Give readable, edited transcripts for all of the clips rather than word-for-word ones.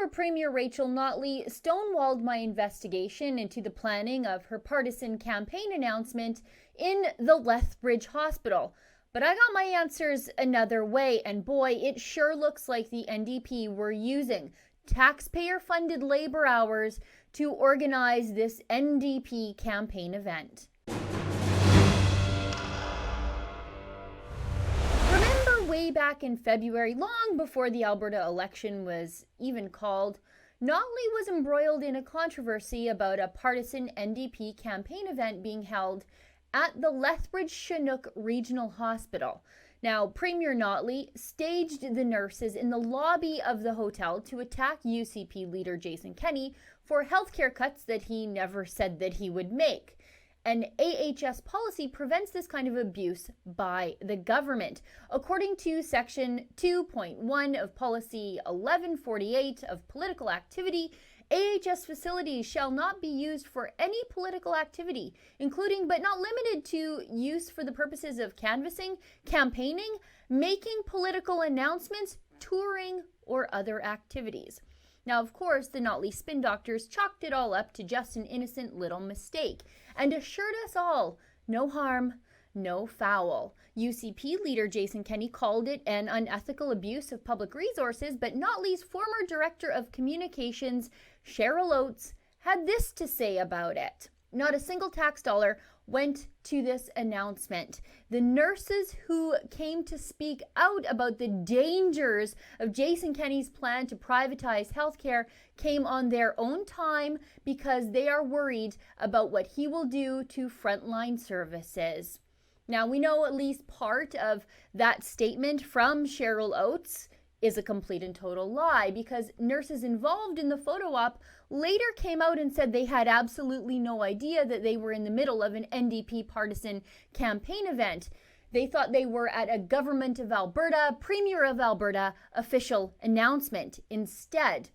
former Premier Rachel Notley stonewalled my investigation into the planning of her partisan campaign announcement in the Lethbridge hospital. But I got my answers another way, and boy, it sure looks like the NDP were using taxpayer-funded labor hours to organize this NDP campaign event. Remember way back in February, long before the Alberta election was even called, Notley was embroiled in a controversy about a partisan NDP campaign event being held at the Lethbridge Chinook Regional Hospital. Now, Premier Notley staged the nurses in the lobby of the hotel to attack UCP leader Kenney for healthcare cuts that he never said that he would make. And AHS policy prevents this kind of abuse by the government. According to Section 2.1 of Policy 1148 of Political Activity, AHS facilities shall not be used for any political activity, including but not limited to use for the purposes of canvassing, campaigning, making political announcements, touring, or other activities. Now, of course, the Notley spin doctors chalked it all up to just an innocent little mistake and assured us all, no harm, no foul. UCP leader Kenney called it an unethical abuse of public resources, but Notley's former director of communications, Sheila Oates, had this to say about it. Not a single tax dollar went to this announcement. The nurses who came to speak out about the dangers of Jason Kenney's plan to privatize healthcare came on their own time because they are worried about what he will do to frontline services. Now, we know at least part of that statement from Sheila Oates is a complete and total lie because nurses involved in the photo op later came out and said they had absolutely no idea that they were in the middle of an NDP partisan campaign event. They thought they were at a Government of Alberta, Premier of Alberta official announcement instead.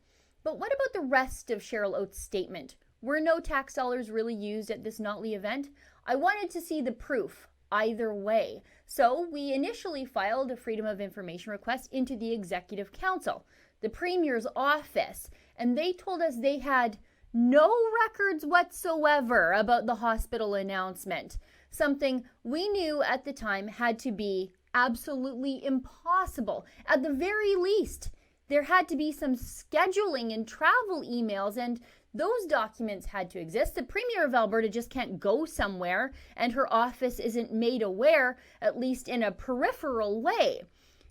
But what about the rest of Sheila Oates' statement? Were no tax dollars really used at this Notley event? I wanted to see the proof either way. So we initially filed a Freedom of Information request into the Executive Council, the Premier's office, and they told us they had no records whatsoever about the hospital announcement, something we knew at the time had to be absolutely impossible. At the very least, there had to be some scheduling and travel emails, and those documents had to exist. The Premier of Alberta just can't go somewhere, and her office isn't made aware, at least in a peripheral way.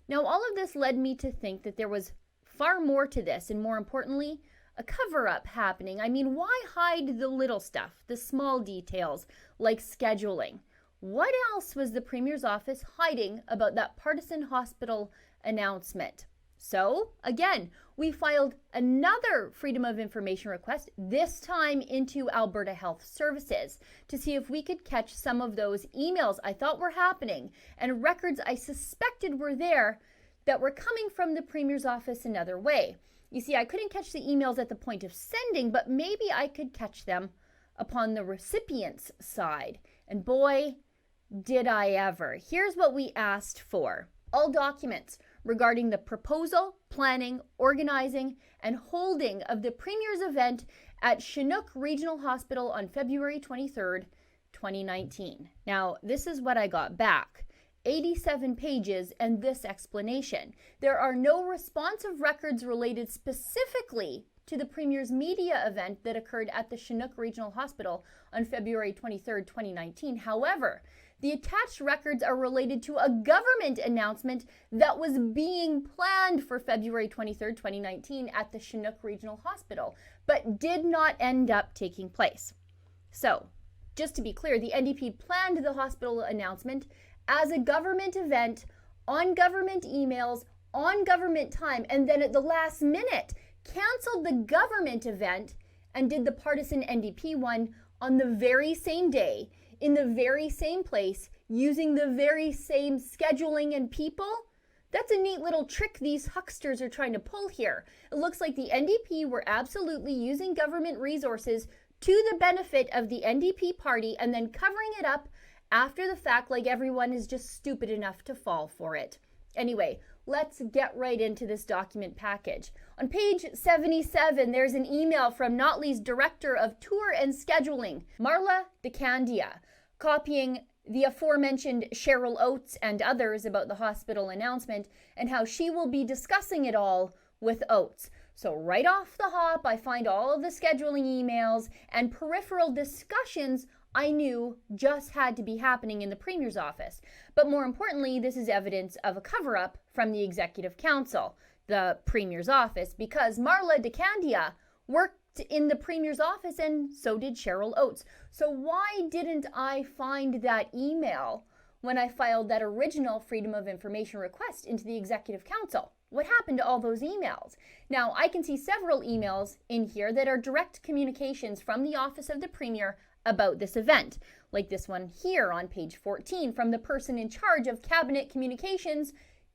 Now, all of this led me to think that there was far more to this, and more importantly, a cover-up happening. I mean, why hide the little stuff, the small details, like scheduling? What else was the Premier's office hiding about that partisan hospital announcement? So, again, we filed another Freedom of Information request, this time into Alberta Health Services, to see if we could catch some of those emails I thought were happening and records I suspected were there that were coming from the Premier's office another way. You see, I couldn't catch the emails at the point of sending, but maybe I could catch them upon the recipient's side. And boy, did I ever. Here's what we asked for. All documents regarding the proposal, planning, organizing, and holding of the Premier's event at Chinook Regional Hospital on February 23rd, 2019. Now, this is what I got back. 87 pages and this explanation. There are no responsive records related specifically to the Premier's media event that occurred at the Chinook Regional Hospital on February 23rd, 2019. However, the attached records are related to a government announcement that was being planned for February 23rd, 2019 at the Chinook Regional Hospital, but did not end up taking place. So, just to be clear, the NDP planned the hospital announcement as a government event, on government emails, on government time, and then at the last minute, canceled the government event and did the partisan NDP one on the very same day, in the very same place, using the very same scheduling and people. That's a neat little trick these hucksters are trying to pull here. It looks like the NDP were absolutely using government resources to the benefit of the NDP party and then covering it up after the fact like everyone is just stupid enough to fall for it. Anyway, let's get right into this document package. On page 77, there's an email from Notley's Director of Tour and Scheduling, Marla DeCandia, copying the aforementioned Cheryl Oates and others about the hospital announcement and how she will be discussing it all with Oates. So right off the hop, I find all of the scheduling emails and peripheral discussions I knew just had to be happening in the Premier's office. But more importantly, this is evidence of a cover-up from the Executive Council, the Premier's office, because Marla DeCandia worked in the Premier's office and so did Cheryl Oates. So why didn't I find that email when I filed that original Freedom of Information request into the Executive Council? What happened to all those emails? Now, I can see several emails in here that are direct communications from the Office of the Premier about this event, like this one here on page 14 from the person in charge of Cabinet Communications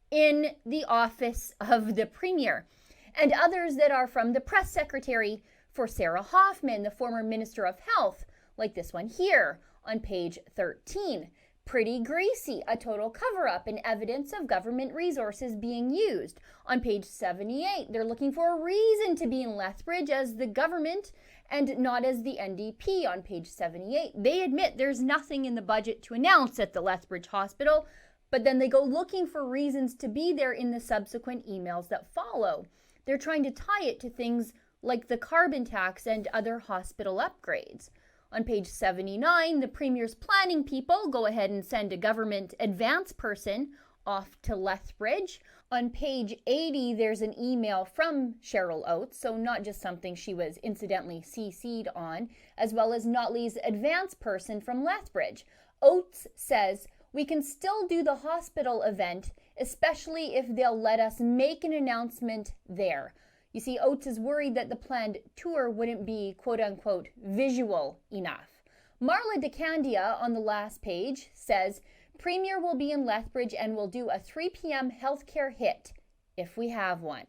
in the Office of the Premier, and others that are from the Press Secretary for Sarah Hoffman, the former Minister of Health, like this one here on page 13. Pretty greasy, a total cover-up and evidence of government resources being used. On page 78, they're looking for a reason to be in Lethbridge as the government and not as the NDP. On page 78, they admit there's nothing in the budget to announce at the Lethbridge Hospital, but then they go looking for reasons to be there in the subsequent emails that follow. They're trying to tie it to things like the carbon tax and other hospital upgrades. On page 79, the Premier's planning people go ahead and send a government advance person off to Lethbridge. On page 80, there's an email from Cheryl Oates, so not just something she was incidentally CC'd on, as well as Notley's advance person from Lethbridge. Oates says, "We can still do the hospital event, especially if they'll let us make an announcement there." You see, Oates is worried that the planned tour wouldn't be, quote-unquote, visual enough. Marla DeCandia on the last page says, "Premier will be in Lethbridge and will do a 3 p.m. healthcare hit, if we have one."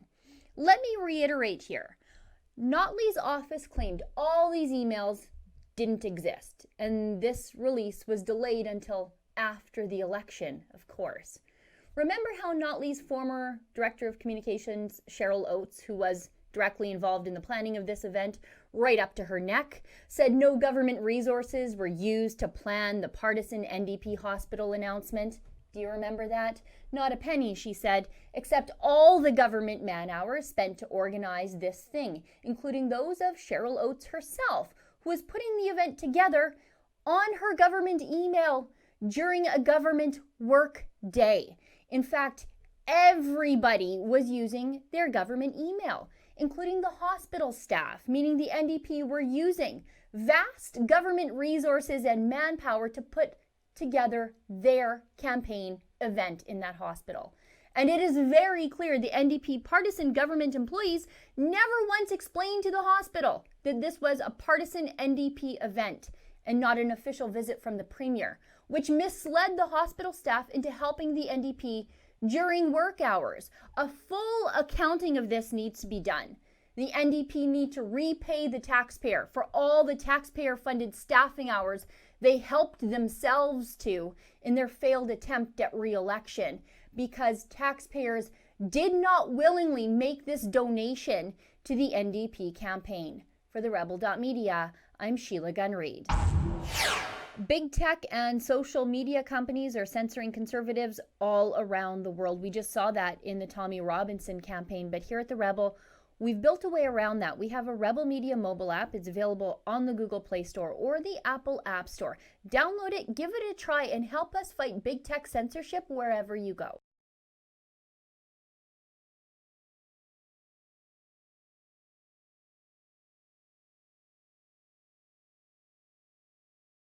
Let me reiterate here. Notley's office claimed all these emails didn't exist, and this release was delayed until after the election, of course. Remember how Notley's former Director of Communications, Cheryl Oates, who was directly involved in the planning of this event, right up to her neck, said no government resources were used to plan the partisan NDP hospital announcement? Do you remember that? Not a penny, she said, except all the government man-hours spent to organize this thing, including those of Cheryl Oates herself, who was putting the event together on her government email during a government work day. In fact, everybody was using their government email, including the hospital staff, meaning the NDP were using vast government resources and manpower to put together their campaign event in that hospital. And it is very clear the NDP partisan government employees never once explained to the hospital that this was a partisan NDP event and not an official visit from the Premier, which misled the hospital staff into helping the NDP during work hours. A full accounting of this needs to be done. The NDP need to repay the taxpayer for all the taxpayer-funded staffing hours they helped themselves to in their failed attempt at re-election, because taxpayers did not willingly make this donation to the NDP campaign. For the Rebel.media, I'm Sheila Gunn Reid. Big tech and social media companies are censoring conservatives all around the world. We just saw that in the Tommy Robinson campaign, but here at the Rebel, we've built a way around that. We have a Rebel Media mobile app. It's available on the Google Play Store or the Apple App Store. Download it, give it a try, and help us fight big tech censorship wherever you go.